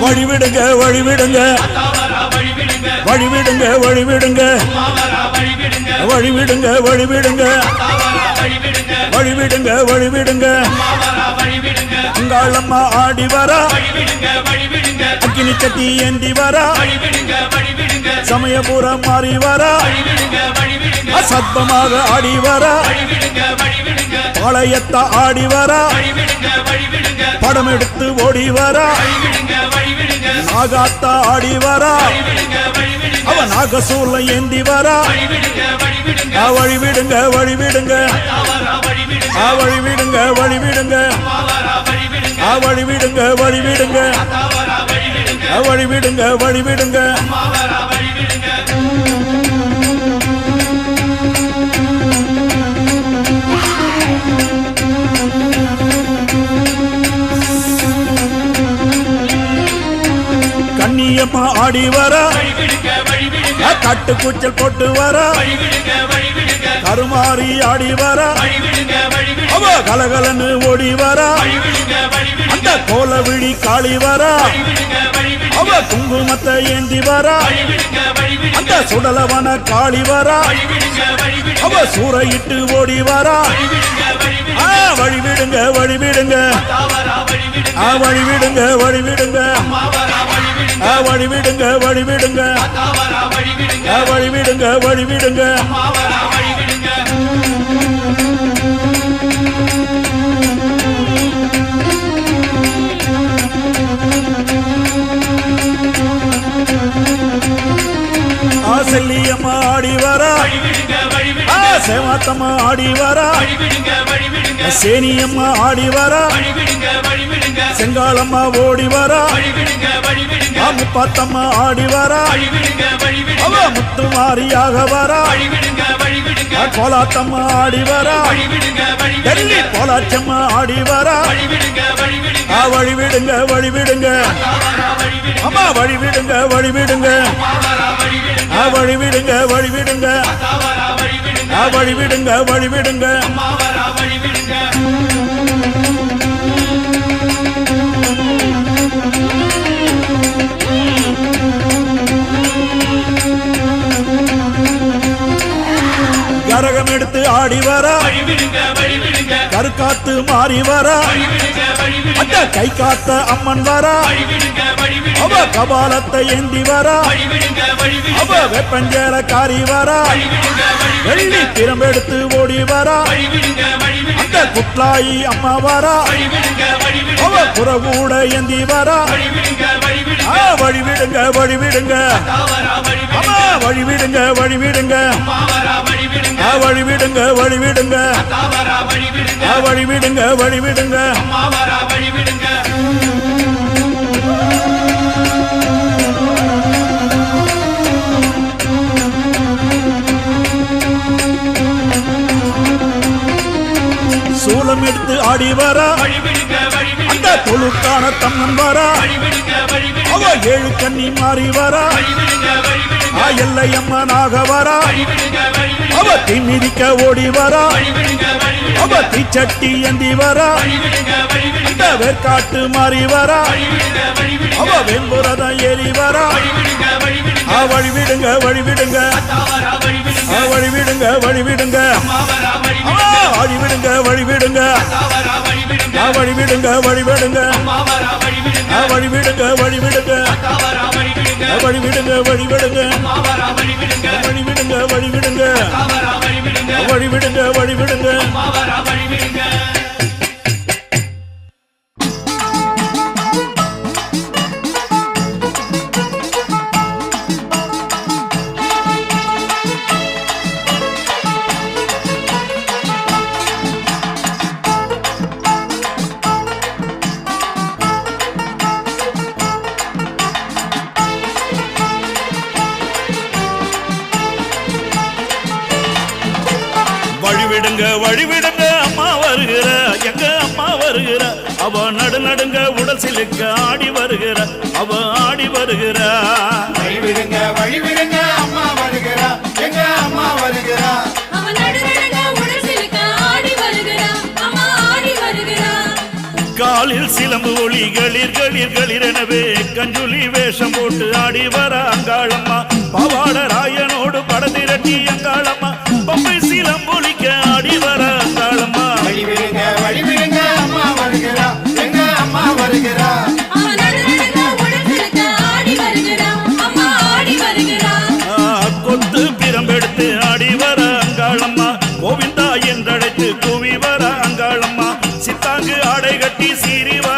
வழிவிடுங்க வழிவிடுங்க வழிவிடுங்க வழிவிடுங்க வழிவிடுங்க வழிவிடுங்க வழிவிடுங்க வழிவிடுங்க அங்காளம்மா ஆடி வரா அக்கினி சட்டி ஏந்தி வரா சமயபுரம் மாறி வரா அசத்தமாக ஆடி வரா பாளையத்த ஆடி வரா படம் எடுத்து ஓடி வரா நாகாத்தா ஆடி வரா அவ நாகசூல ஏந்தி வரா வழிவிடுங்க வழிவிடுங்க வழிவிடுங்க வழிவிடுங்க வழிவிடுங்க வழிவிடுங்க வழிவிடுங்க வழிவிடுங்க கண்ணியம்மா ஆடி வரா கட்டு கூச்சல் போட்டு வரா கருமாறி ஆடி வரா அவ கலகலன்னு ஓடி வரா அந்த கோல விழி காளி வரா அவ குங்குமத்தை ஏந்தி வரா அந்த சுடலவன காளி வரா அவ சூறையிட்டு ஓடி வரா வழிவிடுங்க வழிவிடுங்க வழிவிடுங்க வழிவிடுங்க வழிவிடுங்க வழிவிடுங்க வழிவிடுங்க வழிவிடுங்க செல்லியம்மா ஆடி வரா சேவாத்தம்மா ஆடி வரா சேனியம்மா ஆடி வரா செங்காலம்மா ஓடி வரா முப்பாத்தம்மா ஆடி வரா அவ முத்துமாரியாக வரா கோலாத்தம்மா ஆடி வரா டெல்லி கோலாச்சம்மா ஆடி வரா வழிவிடுங்க வழிவிடுங்க அம்மா வழிவிடுங்க வழிவிடுங்க வழிவிடுங்க வழிவிடுங்க வழிவிடுங்க வழிவிடுங்க கரகம் எடுத்து ஆடி வரா கருக்காத்து மாறி வரா அந்த கை காத்த அம்மன் வரா அவ கபாலத்தை ஏந்தி வரா அவ வெப்பஞ்சேர காரி வரா வெள்ளி திறம்பெடுத்து ஓடி வரா அந்த குட்லாயி அம்மா வரா அவ புறகூட ஏந்தி வரா வழிவிடுங்க வழிவிடுங்க அம்மா வழிவிடுங்க வழிவிடுங்க வழிவிடுங்க வழிவிடுங்க வழிவிடுங்க வழிவிடுங்க சூலம் எடுத்து ஆடி வரா அந்த தொழுக்கான தம்மன் வரா அவ ஏழு கண்ணி மாறி வரா எல்லையம்மனாக வரா அவ தீமிதிக்க ஓடி வரா அவ தீச்சட்டி ஏந்தி வரா அந்த வேர்காட்டு மாறி வரா அவ வெம்புரத ஏறி வரா வழிவிடுங்க வழிவிடுங்க வழிவிடுங்க வழிவிடுங்க வழிவிடுங்க வழிவிடுங்க வழிவிடுங்க வழிவிடுங்க வழிவிடுங்க வழிவிடுங்க வழிவிடுங்க வழிவிடுங்க வழிவிடுங்க வழிவிடுங்க வழிவிடுங்க வழிவிடுங்க வழிவிடுங்க வழிவிடுங்க அம்மா வருகிற எங்க அம்மா வருகிற அவ நடு நடுங்க உடல் சிலுக்க ஆடி வருகிற அவ ஆடி வருகிற வழிவிடுங்க வழிவிடுங்க அம்மா வருகிற எங்க அம்மா வருகிற அவ நடு நடுங்க உடல் சிலுக்க ஆடி வருகிற அம்மா ஆடி வருகிற காலில் சிலம்பு ஒளி களிர் களிர் களிரெனவே கஞ்சுலி வேஷம் போட்டு ஆடி வர அங்காளம்மா பவாட ராயனோடு படதிரட்டி அங்காளம்மா பம்பை சிலம்பொலிக்க ஆடி வர அங்காளம்மா வழி விடுங்க அம்மா வருகிறா எங்க அம்மா வருகிறா கொத்து பிரம்பெடுத்து ஆடி வர அங்காளம்மா கோவிந்தா என்றழைத்து கூவி வர அங்காளம்மா சித்தாங்கு ஆடை கட்டி சீறி வர